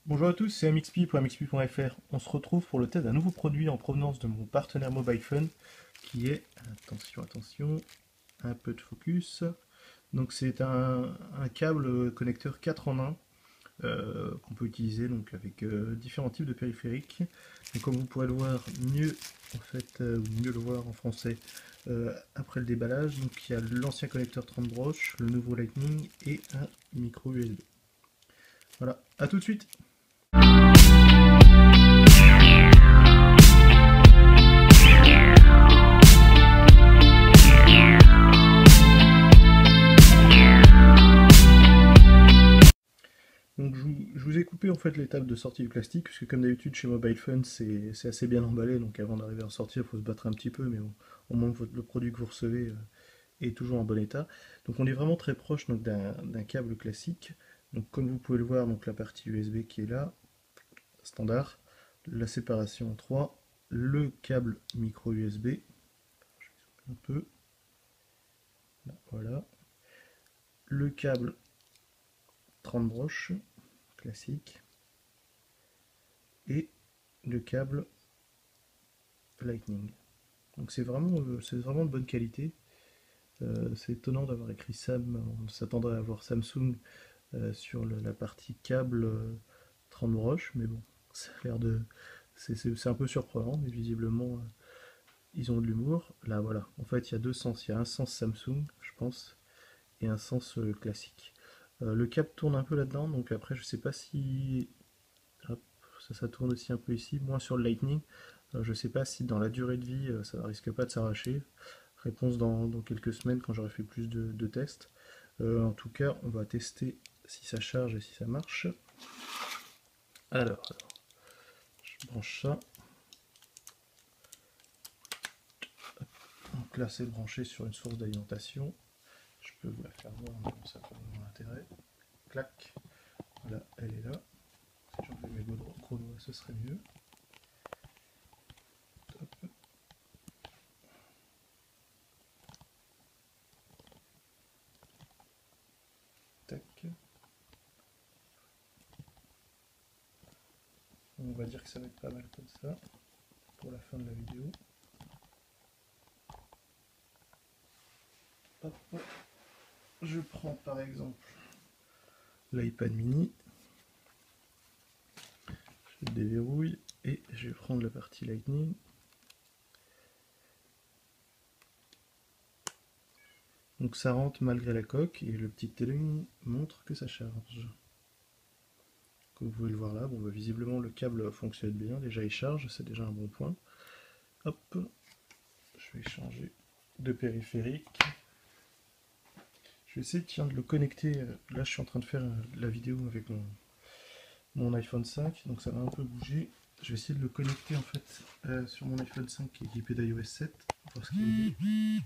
Bonjour à tous, c'est MXP pour MXP.fr. On se retrouve pour le test d'un nouveau produit en provenance de mon partenaire Mobile Phone qui est, attention, un peu de focus. Donc c'est un câble connecteur 4 en 1 qu'on peut utiliser donc avec différents types de périphériques. Et comme vous pourrez le voir mieux ou mieux le voir en français après le déballage, donc il y a l'ancien connecteur 30 broches, le nouveau Lightning et un micro USB. Voilà, à tout de suite. Donc je vous ai coupé en fait l'étape de sortie du plastique, puisque comme d'habitude chez Mobile Fun c'est assez bien emballé, donc avant d'arriver à en sortir il faut se battre un petit peu, mais au moins le produit que vous recevez est toujours en bon état. Donc on est vraiment très proche d'un câble classique. Donc comme vous pouvez le voir, donc la partie USB qui est là, standard, la séparation en 3, le câble micro USB, un peu, là, voilà, le câble 30 broches, classique, et le câble Lightning. Donc c'est vraiment de bonne qualité. C'est étonnant d'avoir écrit Sam, on s'attendrait à voir Samsung sur la partie câble 30 broches, mais bon, ça a l'air de. C'est un peu surprenant, mais visiblement ils ont de l'humour. Là voilà, en fait il y a deux sens, il y a un sens Samsung, je pense, et un sens classique. Le câble tourne un peu là-dedans, donc après je sais pas si. Hop, ça tourne aussi un peu ici, moins sur le Lightning. Je sais pas si dans la durée de vie ça risque pas de s'arracher. Réponse dans quelques semaines quand j'aurai fait plus de tests. En tout cas, on va tester si ça charge et si ça marche. Alors, je branche ça. Donc là, c'est branché sur une source d'alimentation. Je peux vous la faire voir, mais bon, ça n'a pas vraiment d'intérêt. Clac. Voilà, elle est là. Si j'enlève mes chrono, ce serait mieux. Hop. Tac. On va dire que ça va être pas mal comme ça pour la fin de la vidéo. Hop. Je prends par exemple l'iPad mini, je le déverrouille et je vais prendre la partie Lightning. Donc ça rentre malgré la coque et le petit téléphone montre que ça charge. Comme vous pouvez le voir là, bon bah visiblement le câble fonctionne bien, déjà il charge, c'est déjà un bon point. Hop, je vais changer de périphérique. Je vais essayer de le connecter, là je suis en train de faire la vidéo avec mon iPhone 5, donc ça va un peu bouger. Je vais essayer de le connecter en fait sur mon iPhone 5 qui est équipé d'iOS 7, voir ce qu'il dit.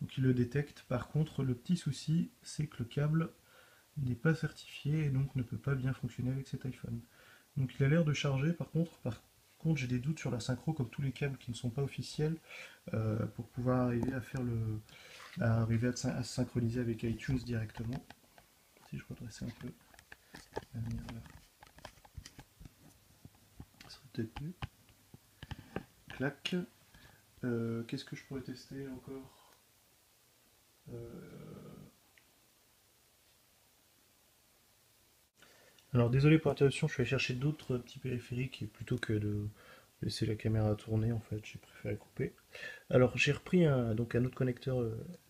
Donc il le détecte. Par contre, le petit souci, c'est que le câble n'est pas certifié et donc ne peut pas bien fonctionner avec cet iPhone. Donc il a l'air de charger, par contre j'ai des doutes sur la synchro comme tous les câbles qui ne sont pas officiels pour pouvoir arriver à faire à se synchroniser avec iTunes directement. Si je redressais un peu la lumière là, ça serait peut-être mieux. Clac. Qu'est-ce que je pourrais tester encore? Alors désolé pour l'interruption, je suis allé chercher d'autres petits périphériques et plutôt que de laisser la caméra tourner en fait, j'ai préféré couper. Alors j'ai repris donc un autre connecteur,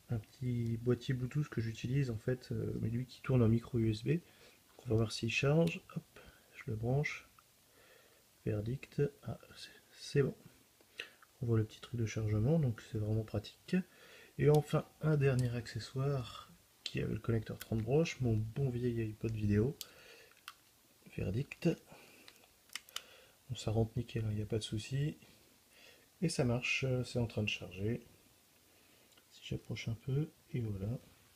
un petit boîtier Bluetooth que j'utilise en fait, mais lui qui tourne en micro USB. Donc on va voir s'il charge. Hop, je le branche. Verdict. Ah, c'est bon. On voit le petit truc de chargement, donc c'est vraiment pratique. Et enfin un dernier accessoire qui avait le connecteur 30 broches, mon bon vieil iPod vidéo. Verdict. Bon, ça rentre nickel, il n'y a pas de souci. Et ça marche, c'est en train de charger. Si j'approche un peu, et voilà.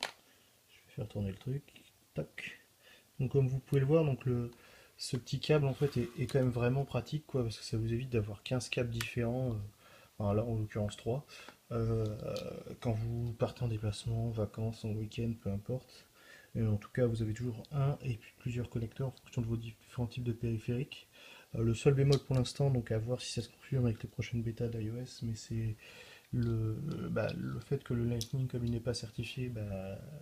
Je vais faire tourner le truc. Tac. Donc comme vous pouvez le voir, donc ce petit câble en fait est quand même vraiment pratique quoi, parce que ça vous évite d'avoir 15 câbles différents. Enfin, là en l'occurrence 3. Quand vous partez en déplacement, en vacances, en week-end, peu importe. En tout cas, vous avez toujours un et puis plusieurs connecteurs en fonction de vos différents types de périphériques. Le seul bémol pour l'instant, donc à voir si ça se confirme avec les prochaines bêtas d'iOS, mais c'est le fait que le Lightning, comme il n'est pas certifié,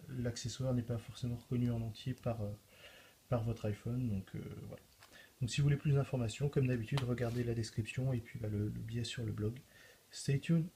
l'accessoire n'est pas forcément reconnu en entier par votre iPhone. Donc voilà. Donc si vous voulez plus d'informations, comme d'habitude, regardez la description et puis le billet sur le blog. Stay tuned!